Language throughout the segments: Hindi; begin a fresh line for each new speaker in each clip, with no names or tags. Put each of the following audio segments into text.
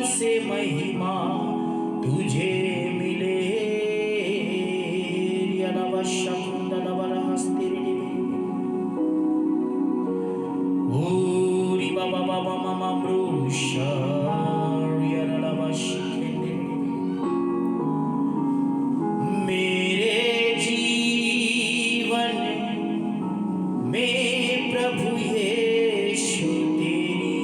से महिमा तुझे मिले। ओरी बाबा बाबा मामा ब्रूशा मेरे जीवन में प्रभु यीशु तेरी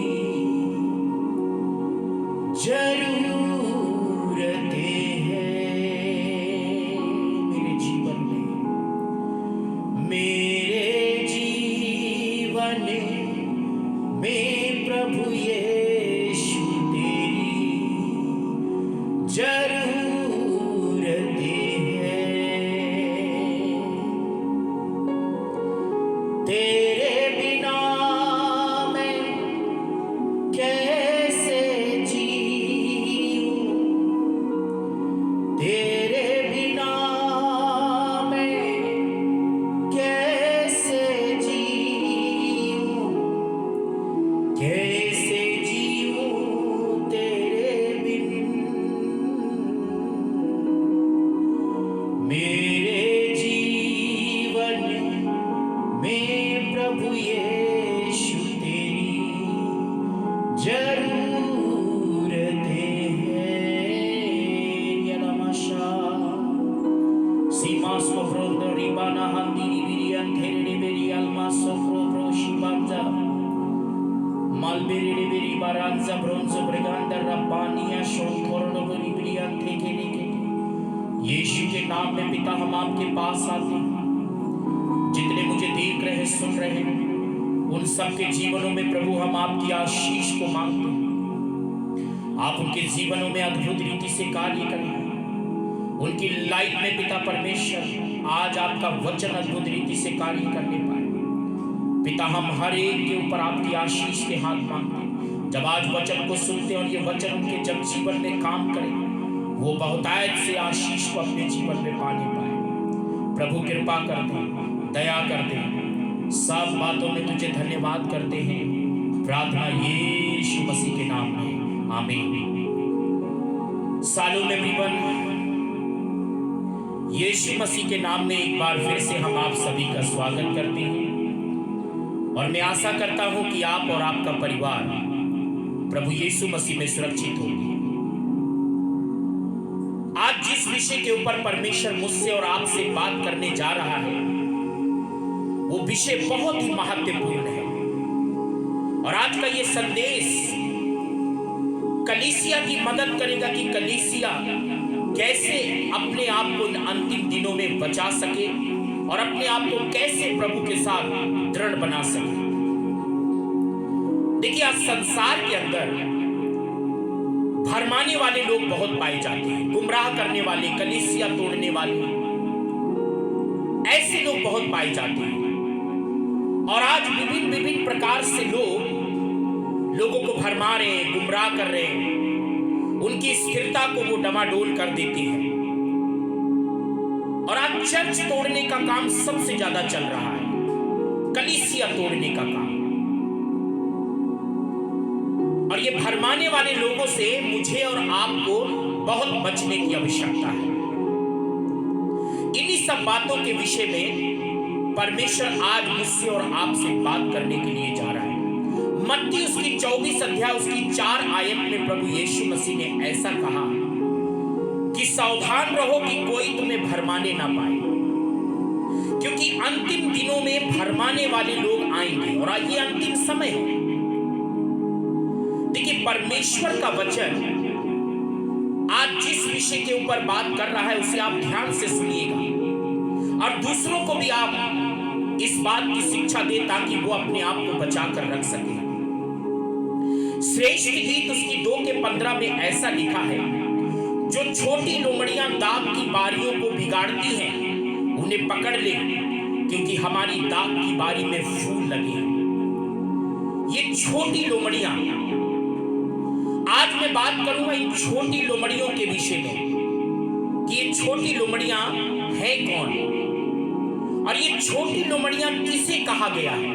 जरूरतें हैं। मेरे जीवन में प्रभु यीशु तेरी जरूरतें हैं। तेरे बिना मैं कैसे जीऊं, तेरे बिना मैं कैसे जीऊं, कैसे जीऊं तेरे बिन। मेरे जीवन में प्रभु यीशु तेरी जरूरतें हैं। यलमशा सीमा सोफ्रोंदो रिबाना हंदिरी बिरियन थेरेडी बेरी अल्मा सोफ्रो प्रोशी बांजा मालबेरी बेरी बारांजा ब्रोंजो ब्रिगांडर रब्बानिया शोंथोरनो बरी बिरियन थेके निके। यीशु के नाम में पिता हम आपके पास आते हैं। जितने मुझे देख रहे हैं, सुन रहे हैं, उन सबके जीवनों में प्रभु हम आपकी आशीष को मांगते हैं। आप उनके जीवनों में अद्भुत रीति से कार्य करें। उनकी लाइफ में पिता परमेश्वर आज आपका वचन अद्भुत रीति से कार्य करने पाए। पिता हम हर एक के ऊपर आपकी आशीष के हाथ मांगते हैं। जब आज वचन को सुनते हैं और ये वचन उनके जब जीवन में काम करे, वो बहुतायत से आशीष को अपने जीवन में पाने पाए। प्रभु कृपा कर दे, दया कर दे। सब बातों में तुझे धन्यवाद करते हैं। प्रार्थना यीशु मसीह के नाम में, आमीन। सालों में जीवन यीशु मसीह के नाम में एक बार फिर से हम आप सभी का स्वागत करते हैं और मैं आशा करता हूं कि आप और आपका परिवार प्रभु यीशु मसीह में सुरक्षित होंगे। आज जिस विषय के ऊपर परमेश्वर मुझसे और आपसे बात करने जा रहा है, वो विषय बहुत ही महत्वपूर्ण है। और आज का ये संदेश कलीसिया की मदद करेगा कि कलीसिया कैसे अपने आप को इन अंतिम दिनों में बचा सके और अपने आप को कैसे प्रभु के साथ दृढ़ बना सके। देखिए, आज संसार के अंदर भरमाने वाले लोग बहुत पाए जाते हैं, गुमराह करने वाले, कलीसिया तोड़ने वाले, ऐसे लोग बहुत पाए जाते हैं। और आज विभिन्न प्रकार से लोगों को भरमा रहे हैं, गुमराह कर रहे हैं, उनकी स्थिरता को वो डमाडोल कर देती है। और आज चर्च तोड़ने का काम सबसे ज्यादा चल रहा है, कलीसिया तोड़ने का काम। और ये भरमाने वाले लोगों से मुझे और आपको बहुत बचने की आवश्यकता है। इन्हीं सब बातों के विषय में परमेश्वर आज मुझसे और आपसे बात करने के लिए जा रहा है। मत्ती उसकी 24 अध्याय उसकी 4 आयत में प्रभु यीशु मसीह ने ऐसा कहा कि सावधान रहो कि कोई तुम्हें भरमाने ना पाए, क्योंकि अंतिम दिनों में भरमाने वाले लोग आएंगे। और ये अंतिम समय है। देखिए, परमेश्वर का वचन आज जिस विषय के ऊपर बात कर रहा है उसे आप ध्यान से सुनिएगा और दूसरों को भी आप इस बात की शिक्षा दे ताकि वो अपने आप को बचा कर रख सके। श्रेष्ठ गीत उसकी 2:15 में ऐसा लिखा है, जो छोटी लोमड़ियां दाग की बारियों को बिगाड़ती हैं, उन्हें पकड़ ले, क्योंकि हमारी दाग की बारी में फूल लगे हैं। ये छोटी लोमड़ियां, आज मैं बात करूंगा इन छोटी लोमड़ियों के विषय में कि ये छोटी लोमड़ियां हैं कौन और ये छोटी लोमड़ियां किसे कहा गया है।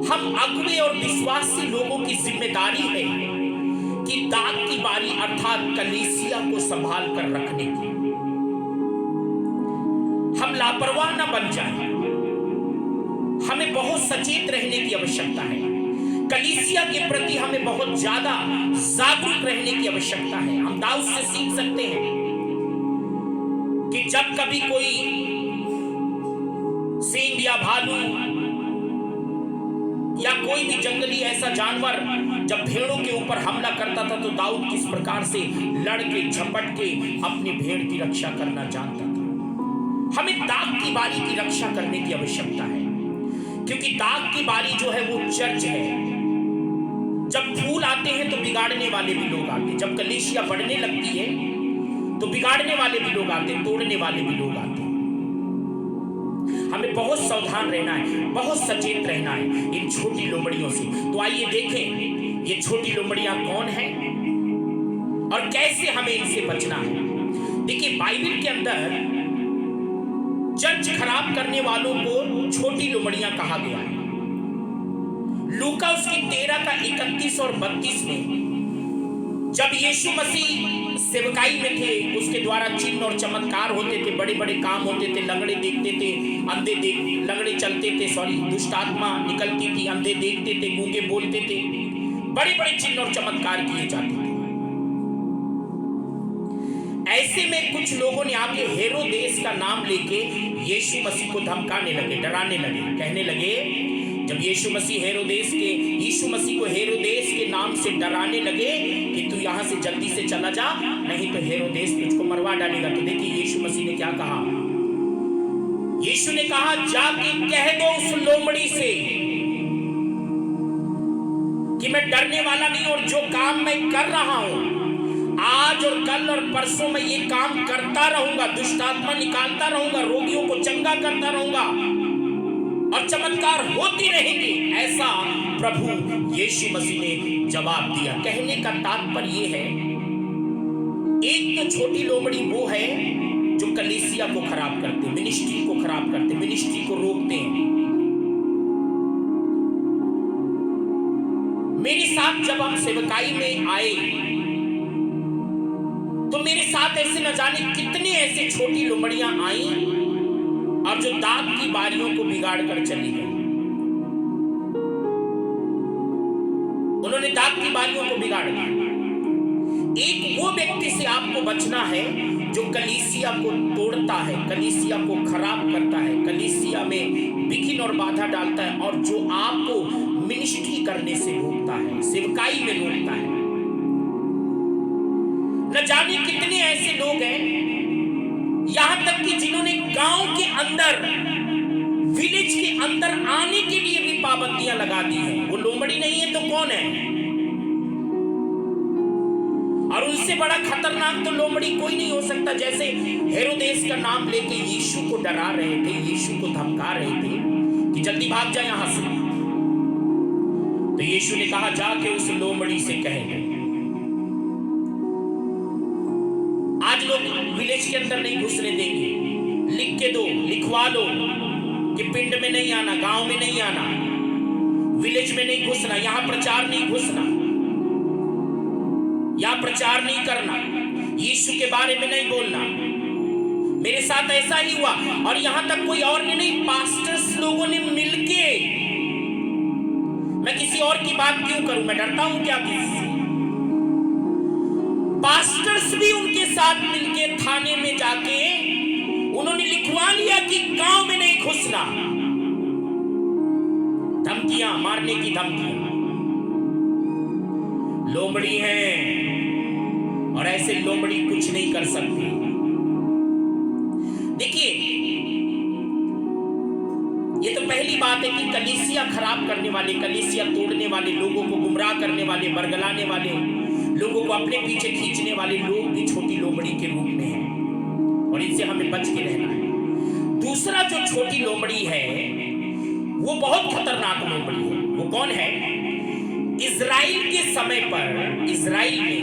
हम अगुवे और विश्वासी लोगों की जिम्मेदारी है कि दाग की बारी अर्थात कलीसिया को संभाल कर रखने की। हम लापरवाह ना बन जाएं, हमें बहुत सचेत रहने की आवश्यकता है। कलीसिया के प्रति हमें बहुत ज्यादा जागरूक रहने की आवश्यकता है। हम दाऊद से सीख सकते हैं कि जब कभी कोई सिंह या भालू या कोई भी जंगली ऐसा जानवर जब भेड़ों के ऊपर हमला करता था तो दाऊद किस प्रकार से लड़ के झपट के अपनी भेड़ की रक्षा करना जानता था। हमें दाग की बारी की रक्षा करने की आवश्यकता है, क्योंकि दाग की बारी जो है वो चर्च है। जब फूल आते हैं तो बिगाड़ने वाले भी लोग आते हैं, जब कलीसिया बढ़ने लगती है तो बिगाड़ने वाले भी लोग आते हैं, तोड़ने वाले भी लोग आते हैं। हमें बहुत सावधान रहना है, बहुत सचेत रहना है इन छोटी लोमड़ियों से। तो आइए देखें ये छोटी लोमड़ियां कौन हैं और कैसे हमें इनसे बचना है। देखिए बाइबल के अंदर चर्च खराब करने वालों को छोटी लोमड़ियां कहा गया है। लूका उसकी 13 का 31 और 32 में जब यीशु मसीह सेवकाई में थे, उसके द्वारा चिन्ह और चमत्कार होते थे, बड़े बड़े काम होते थे, लंगड़े देखते थे, अंधे लंगड़े चलते थे, दुष्ट आत्मा निकलती थी, अंधे देखते थे, गूंगे बोलते थे, बड़े बड़े चिन्ह और चमत्कार किए जाते थे। ऐसे में कुछ लोगों ने आके हेरोदेस का नाम लेके यीशु मसीह को धमकाने लगे, डराने लगे, कहने लगे, जब यीशु मसीह को हेरोदेस के नाम से डराने लगे कि तू यहां से जल्दी से चला जा, नहीं तो हेरोदेस तुझको मरवा डालेगा। तो देखिए यीशु मसीह ने क्या कहा। यीशु ने कहा, जाके कह दो उस लोमड़ी से कि मैं डरने वाला नहीं, और जो काम मैं कर रहा हूं आज और कल और परसों में ये काम करता रहूंगा, दुष्ट आत्मा निकालता रहूंगा, रोगियों को चंगा करता रहूंगा और चमत्कार होती रहेंगे। ऐसा प्रभु यीशु मसीह ने जवाब दिया। कहने का तात्पर्य यह है, एक तो छोटी लोमड़ी वो है जो कलीसिया को खराब करते, मिनिस्ट्री को खराब करते, मिनिस्ट्री को रोकते हैं। मेरे साथ जब हम सेवकाई में आए तो मेरे साथ ऐसे न जाने कितने ऐसे छोटी लोमड़ियां आई और जो दाग की बारियों को बिगाड़ कर चली गई। उन्होंने दाग की बारियों को बिगाड़ दिया। एक वो व्यक्ति से आपको बचना है जो कलीसिया को तोड़ता है, कलीसिया को खराब करता है, कलीसिया में विघ्न और बाधा डालता है और जो आपको मिनिस्ट्री करने से रोकता है, सेवकाई में रोकता है। न जाने कितने ऐसे लोग हैं, यहां तक कि जिन्होंने गांव के अंदर, विलेज के अंदर आने के लिए भी पाबंदियां लगा दी हैं। वो लोमड़ी नहीं है तो कौन है? और उनसे बड़ा खतरनाक तो लोमड़ी कोई नहीं हो सकता। जैसे हेरोदेस का नाम लेके यीशु को डरा रहे थे, यीशु को धमका रहे थे कि जल्दी भाग जा यहां से, तो यीशु ने कहा जाके उस लोमड़ी से कह दो। आज लोग विलेज के अंदर नहीं घुसने देंगे, लिख के दो, लिखवा लो कि पिंड में नहीं आना, गांव में नहीं आना, विलेज में नहीं घुसना, यहां प्रचार नहीं घुसना, यहां प्रचार नहीं करना, यीशु के बारे में नहीं बोलना। मेरे साथ ऐसा ही हुआ। और यहां तक कोई और ने नहीं, पास्टर्स लोगों ने मिलके, मैं किसी और की बात क्यों करूं, मैं डरता हूं क्या किसी से? पास्टर्स भी उनके साथ मिलके थाने में जाके उन्होंने लिखवा लिया कि गांव में नहीं घुसना। धमकियां, मारने की धमकियां। लोमड़ी हैं और ऐसे लोमड़ी कुछ नहीं कर सकती। देखिए ये तो पहली बात है कि कलीसिया खराब करने वाले, कलीसिया तोड़ने वाले, लोगों को गुमराह करने वाले, बरगलाने वाले, लोगों को अपने पीछे खींचने वाले लोग भी छोटी लोमड़ी के रूप में हैं और इनसे हमें बच के रहना है। दूसरा जो छोटी लोमड़ी है वो बहुत खतरनाक लोमड़ी है। वो कौन है? इजराइल के समय पर इजराइल में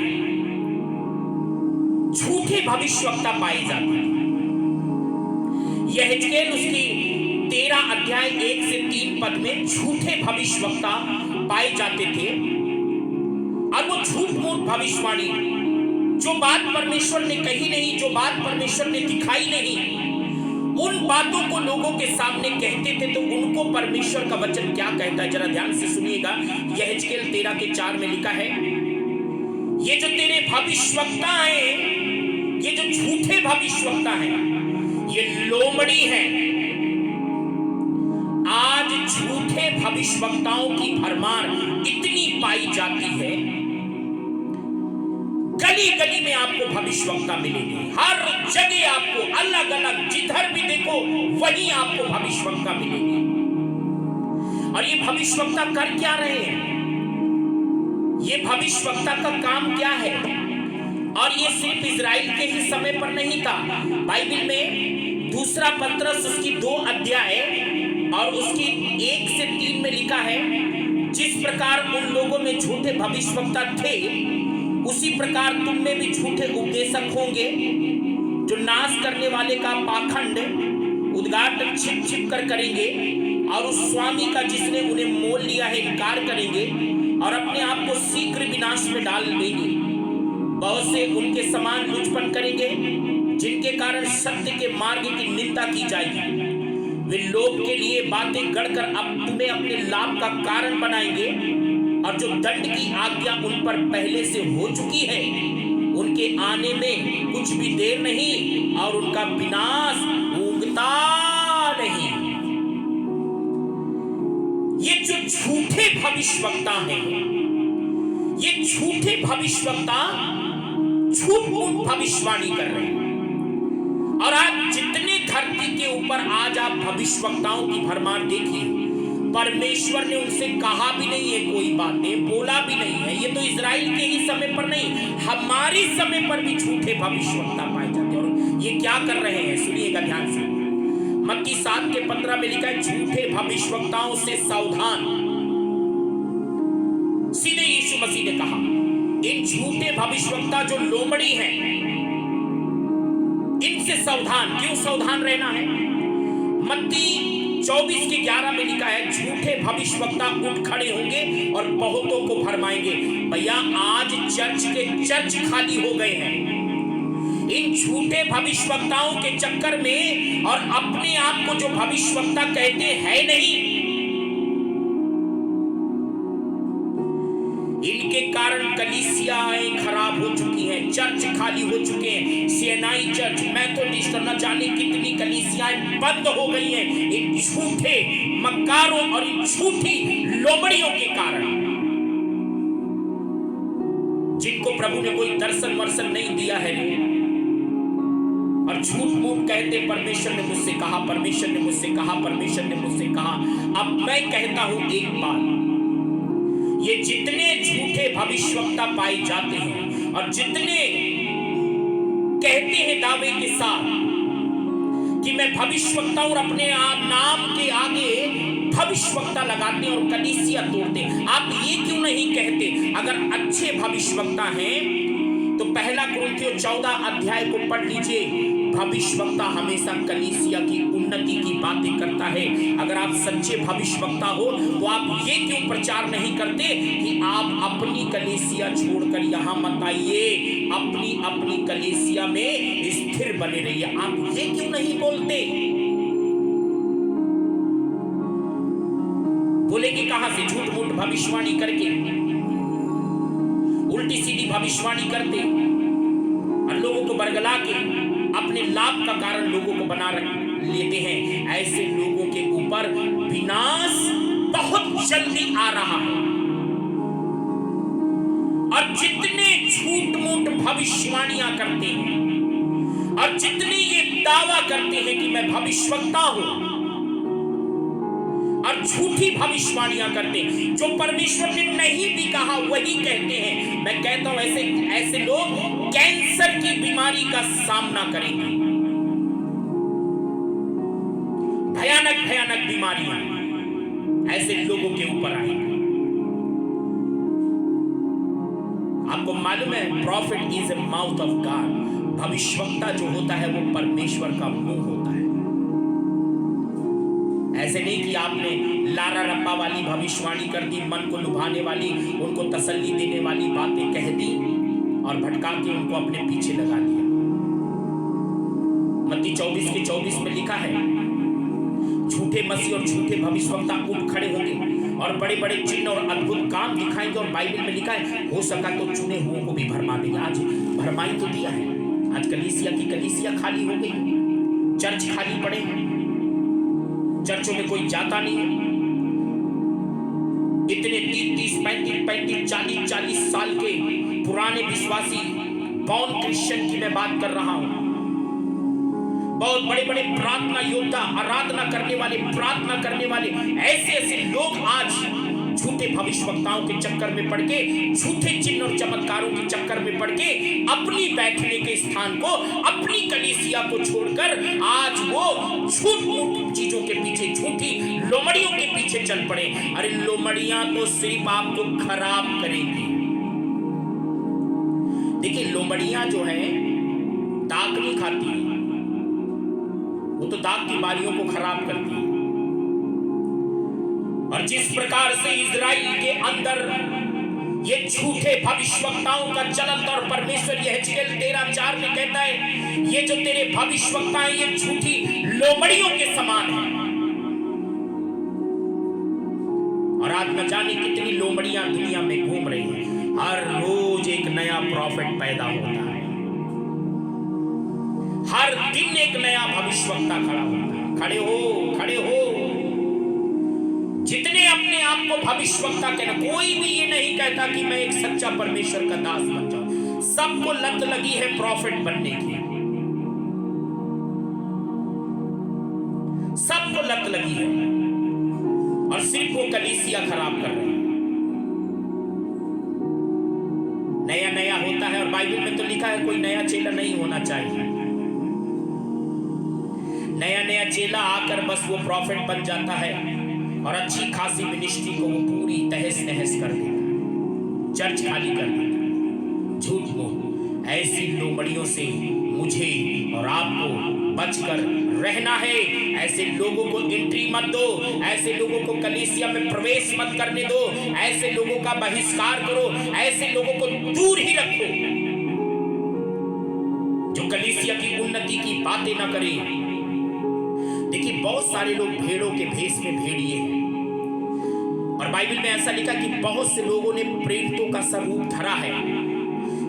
झूठे भविष्यवक्ता पाए जाते हैं। यहेजकेल उसकी 13 अध्याय 1 से 3 पद में झूठे भविष्यवक्ता पाए जाते थे और वो झूठ मूठ मूठ भविष्यवाणी, जो बात परमेश्वर ने कही नहीं, जो बात परमेश्वर ने दिखाई नहीं, उन बातों को लोगों के सामने कहते थे, तो उनको परमेश्वर का वचन क्या कहता है जरा ध्यान से सुनिएगा। यहेजकेल 13:4 में लिखा है, ये जो तेरे भविष्यवक्ता हैं, ये जो झूठे भविष्यवक्ता हैं, ये लोमड़ी हैं। आज झूठे भविष्यवक्ताओं की भरमार इतनी पाई जाती है, गली गली में आपको भविष्यवक्ता मिलेंगे, हर जगह आपको अलग अलग, जिधर भी देखो वहीं आपको भविष्यवक्ता मिलेंगे। और ये भविष्यवक्ता कर क्या रहे हैं? ये भविष्यवक्ता का काम क्या है? और ये सिर्फ इजराइल के ही समय पर नहीं था। बाइबल में दूसरा पत्रस उसकी 2 अध्याय और उसकी 1 से 3 में लिखा है, जिस प्रकार उन लोगों में झूठे भविष्यवक्ता थे, उसी प्रकार तुम में भी झूठे उपदेशक होंगे, जो नाश करने वाले का पाखंड उद्घाटन छिप छिप कर करेंगे और उस स्वामी का जिसने उन्हें मोल लिया है इनकार करेंगे और अपने आप को शीघ्र विनाश में डाल देंगे। बहुत से उनके समान लुचपन करेंगे, जिनके कारण सत्य के मार्ग की निंदा की जाएगी। वे लोभ के लिए बातें गढ़कर अब तुम्हें अपने लाभ का कारण बनाएंगे, और जो दंड की आज्ञा उन पर पहले से हो चुकी है, उनके आने में कुछ भी देर नहीं और उनका विनाश ऊंघता नहीं। ये जो झूठे भविष्यवक्ता हैं, ये झूठे भविष्यवक्ता झूठ-मूठ भविष्यवाणी कर रहे हैं। और आज जितने धरती के ऊपर आज आप भविष्यवक्ताओं की भरमार देखिए, परमेश्वर ने उनसे कहा भी नहीं है, कोई बातें बोला भी नहीं है। ये तो इजराइल के ही समय पर नहीं, हमारे समय पर भी झूठे भविष्यवक्ता पाए जाते हैं। और ये क्या कर रहे हैं, सुनिएगा ध्यान से। मत्ती 7:15 में लिखा है, झूठे भविष्यवक्ताओं से सावधान। सीधे यीशु मसीह ने कहा, इन झूठे भविष्यवक्ता जो लोमड़ी हैं, इनसे सावधान। क्यों सावधान रहना है? मत्ती 24:11 में लिखा है, झूठे भविष्यवक्ता उठ खड़े होंगे और बहुतों को भरमाएंगे। भैया आज चर्च के चर्च खाली हो गए हैं इन झूठे भविष्यवक्ताओं के चक्कर में, और अपने आप को जो भविष्यवक्ता कहते हैं नहीं। इनके कारण कलीसियाएं खराब हो चुकी हैं, चर्च खाली हो चुके हैं। सीएनआई चर्च, मेथोडिस्ट और न जाने कितनी कलीसियाएं बंद हो गई हैं इन झूठे मक्कारों और इन झूठी लोमड़ियों के कारण, जिनको प्रभु ने कोई दर्शन वर्शन नहीं दिया है और झूठ मूठ कहते, परमेश्वर ने मुझसे कहा, परमेश्वर ने मुझसे कहा, परमेश्वर ने मुझसे कहा। अब मैं कहता हूं एक बात, ये जितने झूठे भविष्यवक्ता पाए जाते हैं और जितने कहते हैं दावे के साथ कि मैं भविष्यवक्ता, और अपने नाम के आगे भविष्यवक्ता लगाते हैं और कलीसिया तोड़ते हैं। आप ये क्यों नहीं कहते, अगर अच्छे भविष्यवक्ता हैं तो 1 कुरिन्थियों 14 अध्याय को पढ़ लीजिए। भविष्यवक्ता हमेशा कलीसिया की उन्नति की बातें करता है। अगर आप सच्चे भविष्यवक्ता हो तो आप ये क्यों प्रचार नहीं करते कि आप अपनी कलीसिया छोड़कर यहां मत आइए, अपनी अपनी कलीसिया में स्थिर बने रहिए? आप ये क्यों नहीं बोलते? बोलेंगे कहां से? झूठ मूठ भविष्यवाणी करके, उल्टी सीधी भविष्यवाणी करते और लोगों को बरगला के अपने लाभ का कारण लोगों को बना लेते हैं। ऐसे लोगों के ऊपर विनाश बहुत जल्दी आ रहा है। और जितने झूठ मूठ भविष्यवाणियां करते हैं और जितने ये दावा करते हैं कि मैं भविष्यवक्ता हूं और झूठी भविष्यवाणियां करते हैं, जो परमेश्वर ने नहीं भी कहा वही कहते हैं, मैं कहता हूं ऐसे लोग कैंसर की बीमारी का सामना करेंगे। भयानक भयानक बीमारियां ऐसे लोगों के ऊपर आएंगी। आपको मालूम है, profit is a mouth of God. भविष्यवक्ता जो होता है वो परमेश्वर का मुंह होता है। ऐसे नहीं कि आपने लारा रप्पा वाली भविष्यवाणी कर दी, मन को लुभाने वाली, उनको तसल्ली देने वाली बातें कह दी और भटका के उनको अपने पीछे लगा लिया। मत्ती 24:24 में लिखा है, झूठे मसीह और झूठे भविष्यवक्ता उठ खड़े होंगे और बड़े बड़े चिन्ह और अद्भुत काम दिखाएंगे। और बाइबल में लिखा है, हो सका तो चुने हुओं को भी भरमा देंगे। आज भरमाई तो दिया है, आज कलीसिया खाली हो गई, चर्च खाली पड़े हैं, चर्चों में कोई जाता नहीं है। इतने 30, 35, 40 साल के पुराने विश्वासी बॉर्न क्रिश्चियन की मैं बात कर रहा हूं। बहुत बड़े बड़े प्रार्थना योद्धा, आराधना करने वाले ऐसे लोग आज झूठे भविष्यवक्ताओं के चक्कर में पड़ के, झूठे चिन्ह और चमत्कारों के चक्कर में पड़ के अपनी बैठने के स्थान को, अपनी कलीसिया को छोड़कर आज वो झूठ चीजों के पीछे, झूठी लोमड़ियों के पीछे चल पड़े। अरे लोमड़ियां तो सिर्फ आपको खराब करेंगी। देखिए, लोमड़ियां जो है दाग नहीं खाती, वो तो दाग की बारियों को खराब करती है। और जिस प्रकार से इजराइल के अंदर ये झूठे भविष्यवक्ताओं का चलन, और परमेश्वर यहेजकेल 13:4 में कहता है, ये जो तेरे भविष्यवक्ता हैं ये झूठी लोमड़ियों के समान हैं। और आज न जाने कितनी लोमड़ियां दुनिया में घूम रही हैं। हर रोज एक नया प्रॉफिट पैदा होता है, हर दिन एक नया भविष्यवक्ता खड़ा होता है। खड़े हो। जितने अपने आप को भविष्यवक्ता कहना, कोई भी ये नहीं कहता कि मैं एक सच्चा परमेश्वर का दास बन जाऊं। सबको लत लगी है प्रॉफिट बनने की, सबको लत लगी है, और सिर्फ वो कलीसिया खराब कर रहे हैं। नया होता है, और बाइबल में तो लिखा है कोई नया चेला नहीं होना चाहिए। नया चेला आकर बस वो प्रॉफिट बन जाता है और अच्छी खासी मिनिस्ट्री को वो पूरी तहस नहस कर देता है, चर्च खाली कर देता है। झूठ मूठ ऐसी लोमड़ियों से मुझे और आपको बचकर रहना है। ऐसे लोगों को एंट्री मत दो, ऐसे लोगों को कलीसिया में प्रवेश मत करने दो, ऐसे लोगों का बहिष्कार करो, ऐसे लोगों को दूर ही रखो जो कलीसिया की उन्नति की बातें ना करें। देखिए, बहुत सारे लोग भेड़ों के भेष में भेड़िए हैं, और बाइबल में ऐसा लिखा कि बहुत से लोगों ने प्रेरितों का स्वरूप धरा है।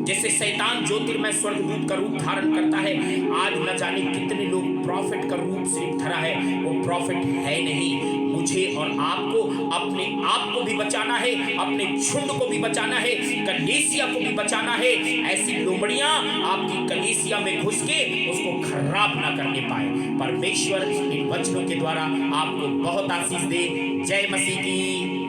जैसे शैतान ज्योतिर्मय स्वर्गदूत का रूप धारण करता है, आज न जाने कितने लोग प्रॉफिट का रूप सिर्फ धरा है, वो प्रॉफिट है नहीं। मुझे और आपको अपने आप को भी बचाना है, अपने झुंड को भी बचाना है, कलीसिया को भी बचाना है। ऐसी लोमड़ियां आपकी कलीसिया में घुस के उसको खराब ना करने पाए। परमेश्वर इन वचनों के द्वारा आपको बहुत आशीष दे। जय मसीह की।